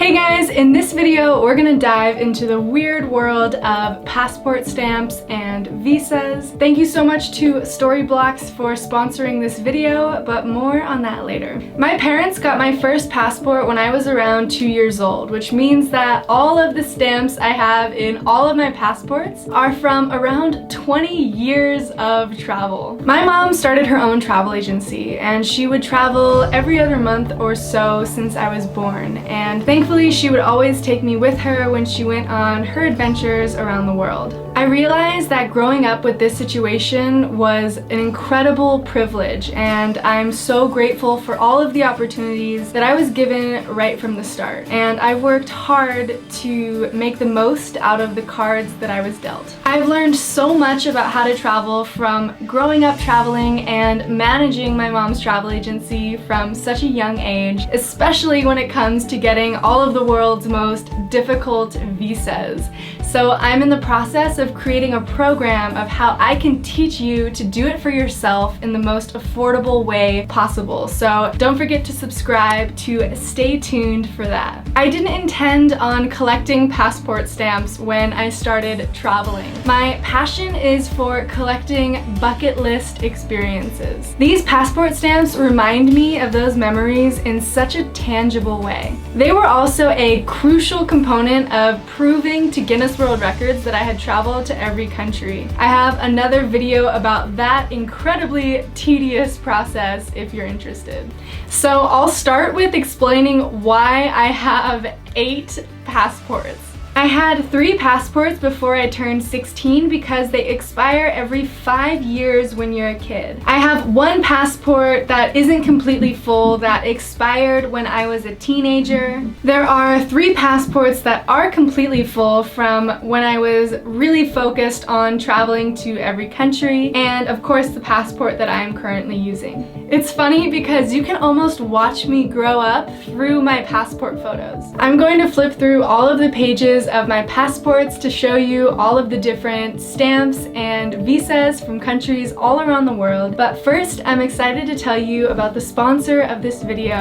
Hey guys, in this video we're gonna dive into the weird world of passport stamps and visas. Thank you so much to Storyblocks for sponsoring this video, but more on that later. My parents got my first passport when I was around 2 years old, which means that all of the stamps I have in all of my passports are from around 20 years of travel. My mom started her own travel agency and she would travel every other month or so since I was born, and thankfully she would always take me with her when she went on her adventures around the world. I realized that growing up with this situation was an incredible privilege, and I'm so grateful for all of the opportunities that I was given right from the start. And I've worked hard to make the most out of the cards that I was dealt. I've learned so much about how to travel from growing up traveling and managing my mom's travel agency from such a young age, especially when it comes to getting all of the world's most difficult visas. So I'm in the process of creating a program of how I can teach you to do it for yourself in the most affordable way possible. So don't forget to subscribe to stay tuned for that. I didn't intend on collecting passport stamps when I started traveling. My passion is for collecting bucket list experiences. These passport stamps remind me of those memories in such a tangible way. They were also a crucial component of proving to Guinness World Records that I had traveled to every country. I have another video about that incredibly tedious process if you're interested. So I'll start with explaining why I have 8 passports. I had 3 passports before I turned 16 because they expire every 5 years when you're a kid. I have 1 passport that isn't completely full that expired when I was a teenager. There are 3 passports that are completely full from when I was really focused on traveling to every country, and of course the passport that I am currently using. It's funny because you can almost watch me grow up through my passport photos. I'm going to flip through all of the pages of my passports to show you all of the different stamps and visas from countries all around the world. But first, I'm excited to tell you about the sponsor of this video,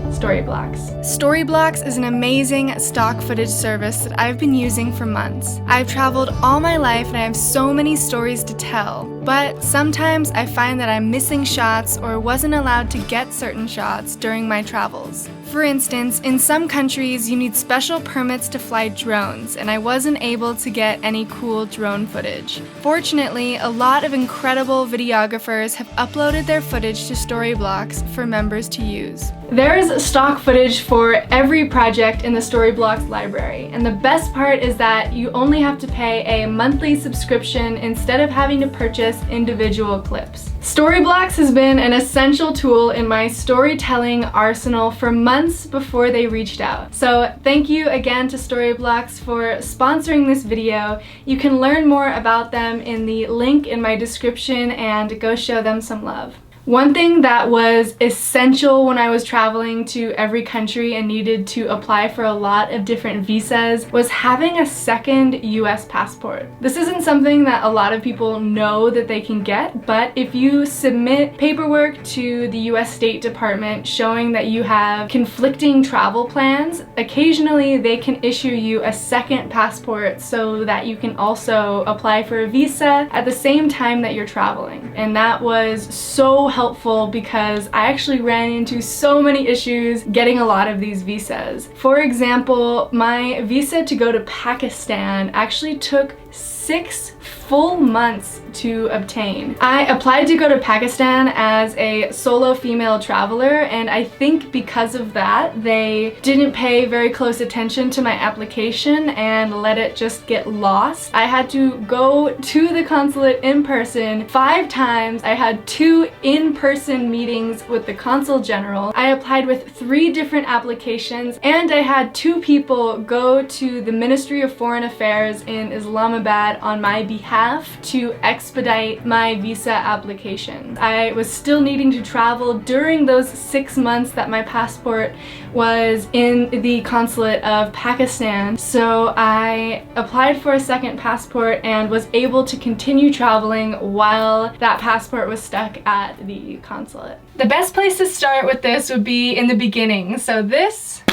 Storyblocks. Storyblocks is an amazing stock footage service that I've been using for months. I've traveled all my life and I have so many stories to tell, but sometimes I find that I'm missing shots or wasn't allowed to get certain shots during my travels. For instance, in some countries you need special permits to fly drones, and I wasn't able to get any cool drone footage. Fortunately, a lot of incredible videographers have uploaded their footage to Storyblocks for members to use. There's stock footage for every project in the Storyblocks library, and the best part is that you only have to pay a monthly subscription instead of having to purchase individual clips. Storyblocks has been an essential tool in my storytelling arsenal for months before they reached out. So thank you again to Storyblocks for sponsoring this video. You can learn more about them in the link in my description and go show them some love. One thing that was essential when I was traveling to every country and needed to apply for a lot of different visas was having a second US passport. This isn't something that a lot of people know that they can get, but if you submit paperwork to the US State Department showing that you have conflicting travel plans, occasionally they can issue you a second passport so that you can also apply for a visa at the same time that you're traveling. And that was so helpful because I actually ran into so many issues getting a lot of these visas. For example, my visa to go to Pakistan actually took 6 full months to obtain. I applied to go to Pakistan as a solo female traveler, and I think because of that they didn't pay very close attention to my application and let it just get lost. I had to go to the consulate in person 5 times. I had 2 in-person meetings with the consul general. I applied with 3 different applications, and I had 2 people go to the Ministry of Foreign Affairs in Islamabad on my behalf to expedite my visa application. I was still needing to travel during those 6 months that my passport was in the consulate of Pakistan, so I applied for a second passport and was able to continue traveling while that passport was stuck at the consulate. The best place to start with this would be in the beginning. So this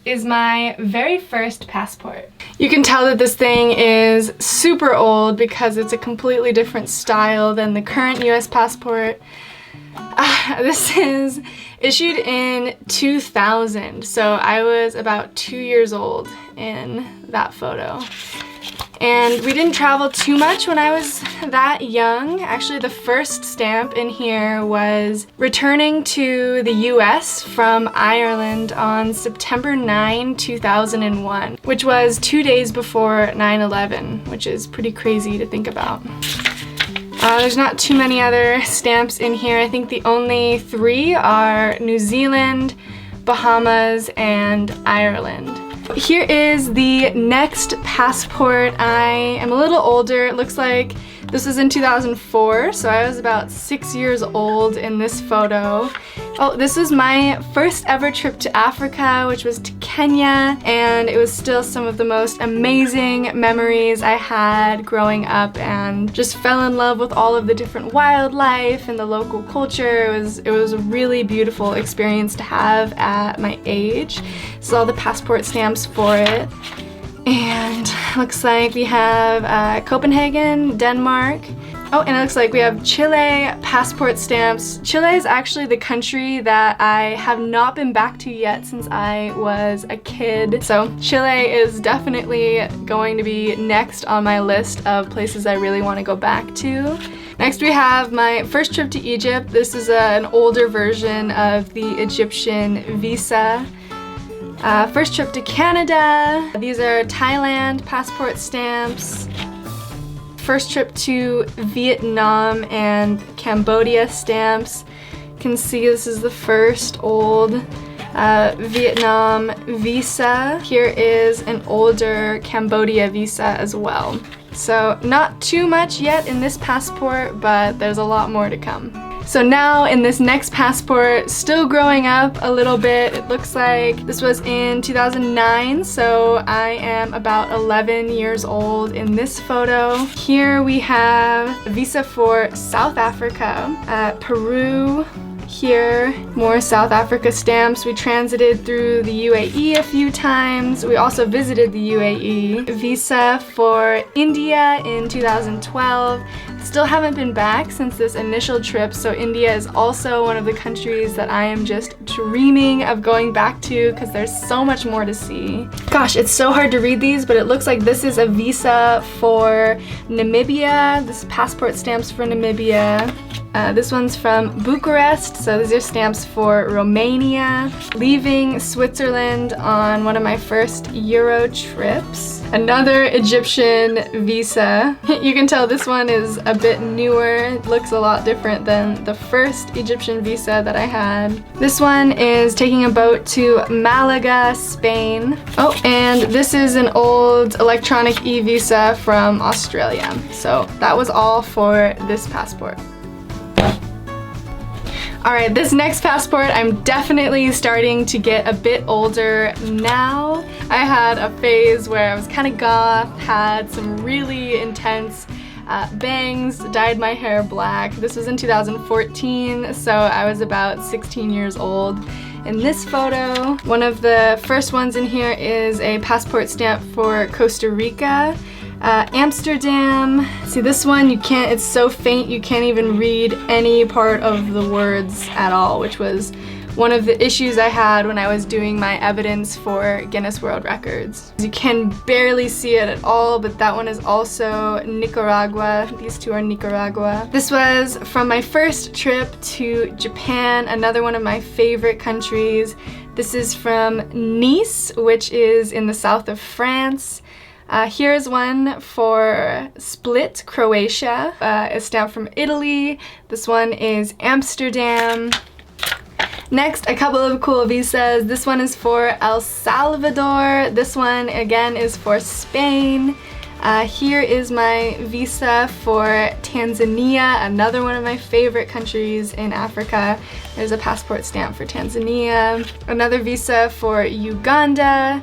is my very first passport. You can tell that this thing is super old because it's a completely different style than the current US passport. This is issued in 2000, so I was about 2 years old in that photo. And we didn't travel too much when I was that young. Actually, the first stamp in here was returning to the US from Ireland on September 9, 2001, which was 2 days before 9/11, which is pretty crazy to think about. There's not too many other stamps in here. I think the only 3 are New Zealand, Bahamas, and Ireland. Here is the next passport. I am a little older. It looks like this was in 2004, so I was about 6 years old in this photo. Oh, this was my first ever trip to Africa, which was to Kenya, and it was still some of the most amazing memories I had growing up, and just fell in love with all of the different wildlife and the local culture. It was a really beautiful experience to have at my age. So all the passport stamps for it. And looks like we have Copenhagen, Denmark. Oh, and it looks like we have Chile passport stamps. Chile is actually the country that I have not been back to yet since I was a kid. So Chile is definitely going to be next on my list of places I really want to go back to. Next we have my first trip to Egypt. This is an older version of the Egyptian visa. First trip to Canada. These are Thailand passport stamps. First trip to Vietnam and Cambodia stamps. You can see this is the first old Vietnam visa. Here is an older Cambodia visa as well. So not too much yet in this passport, but there's a lot more to come. So now in this next passport, still growing up a little bit, it looks like this was in 2009, so I am about 11 years old in this photo. Here we have a visa for South Africa, Peru. Here, more South Africa stamps. We transited through the UAE a few times. We also visited the UAE. Visa for India in 2012. Still haven't been back since this initial trip, so India is also one of the countries that I am just dreaming of going back to because there's so much more to see. Gosh, it's so hard to read these, but it looks like this is a visa for Namibia. This passport stamps for Namibia. This one's from Bucharest, so these are stamps for Romania. Leaving Switzerland on one of my first Euro trips. Another Egyptian visa. You can tell this one is a bit newer. It looks a lot different than the first Egyptian visa that I had. This one is taking a boat to Malaga, Spain. Oh, and this is an old electronic e-visa from Australia. So that was all for this passport. Alright, this next passport, I'm definitely starting to get a bit older now. I had a phase where I was kind of goth, had some really intense bangs, dyed my hair black. This was in 2014, so I was about 16 years old. In this photo, one of the first ones in here is a passport stamp for Costa Rica. Amsterdam. See, this one, it's so faint you can't even read any part of the words at all, which was one of the issues I had when I was doing my evidence for Guinness World Records. You can barely see it at all, but that one is also Nicaragua. These two are Nicaragua. This was from my first trip to Japan, another one of my favorite countries. This is from Nice, which is in the south of France. Here's one for Split, Croatia, a stamp from Italy. This one is Amsterdam. Next, a couple of cool visas. This one is for El Salvador. This one, again, is for Spain. Here is my visa for Tanzania, another one of my favorite countries in Africa. There's a passport stamp for Tanzania. Another visa for Uganda.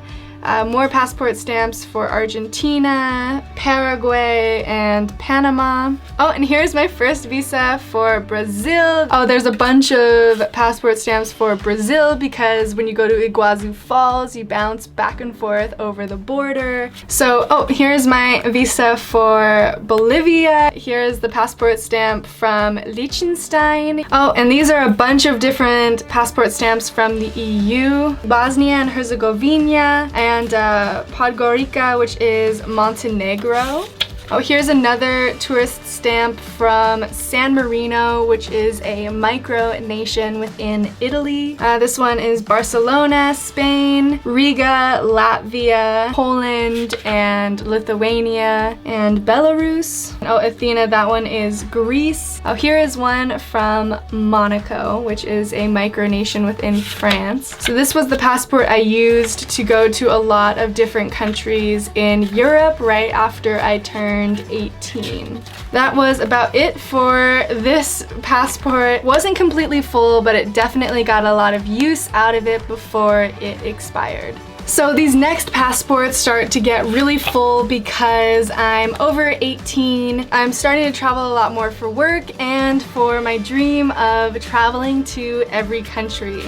More passport stamps for Argentina, Paraguay, and Panama. Oh, and here's my first visa for Brazil. Oh, there's a bunch of passport stamps for Brazil because when you go to Iguazu Falls, you bounce back and forth over the border. So, oh, here's my visa for Bolivia. Here's the passport stamp from Liechtenstein. Oh, and these are a bunch of different passport stamps from the EU. Bosnia and Herzegovina, and Podgorica, which is Montenegro. Oh, here's another tourist stamp from San Marino, which is a micronation within Italy. This one is Barcelona, Spain, Riga, Latvia, Poland, and Lithuania, and Belarus. Oh, Athena, that one is Greece. Oh, here is one from Monaco, which is a micronation within France. So this was the passport I used to go to a lot of different countries in Europe right after I turned 18. That was about it for this passport. Wasn't completely full, but it definitely got a lot of use out of it before it expired. So these next passports start to get really full because I'm over 18. I'm starting to travel a lot more for work and for my dream of traveling to every country.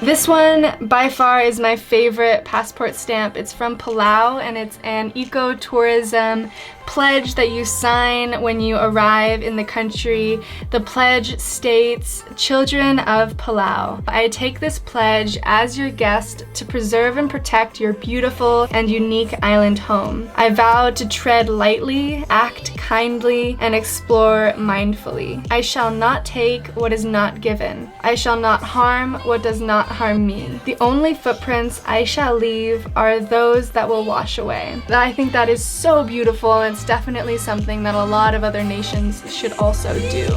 This one by far is my favorite passport stamp. It's from Palau and it's an ecotourism pledge that you sign when you arrive in the country. The pledge states, "Children of Palau, I take this pledge as your guest to preserve and protect your beautiful and unique island home. I vow to tread lightly, act kindly, and explore mindfully. I shall not take what is not given. I shall not harm what does not harm me. The only footprints I shall leave are those that will wash away." I think that is so beautiful, and it's definitely something that a lot of other nations should also do.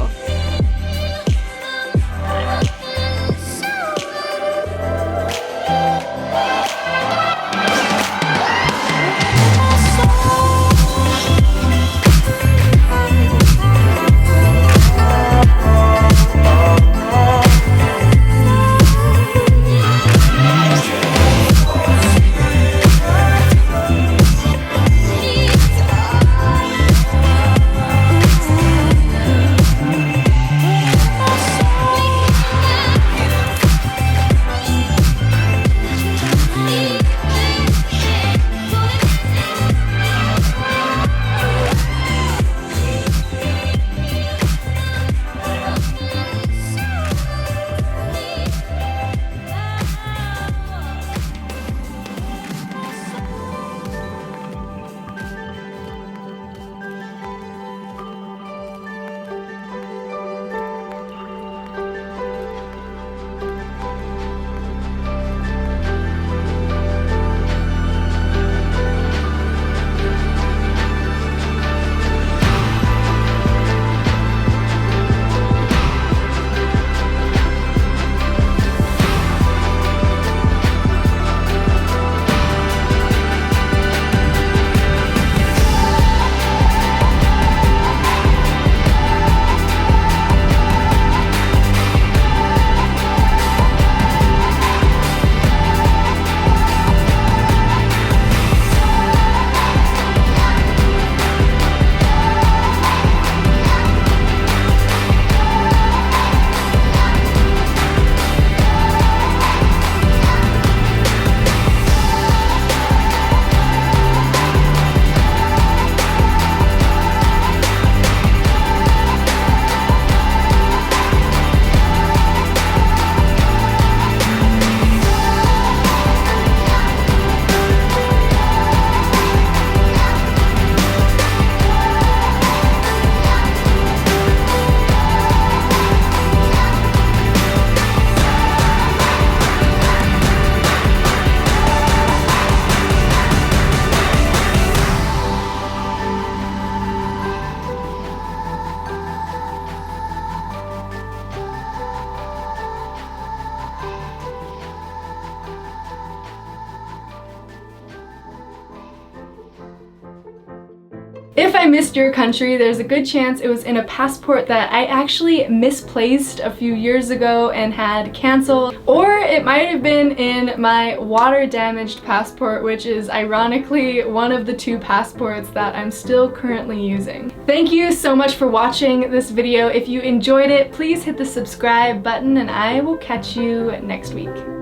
If I missed your country, there's a good chance it was in a passport that I actually misplaced a few years ago and had canceled, or it might have been in my water-damaged passport, which is ironically one of the 2 passports that I'm still currently using. Thank you so much for watching this video. If you enjoyed it, please hit the subscribe button and I will catch you next week.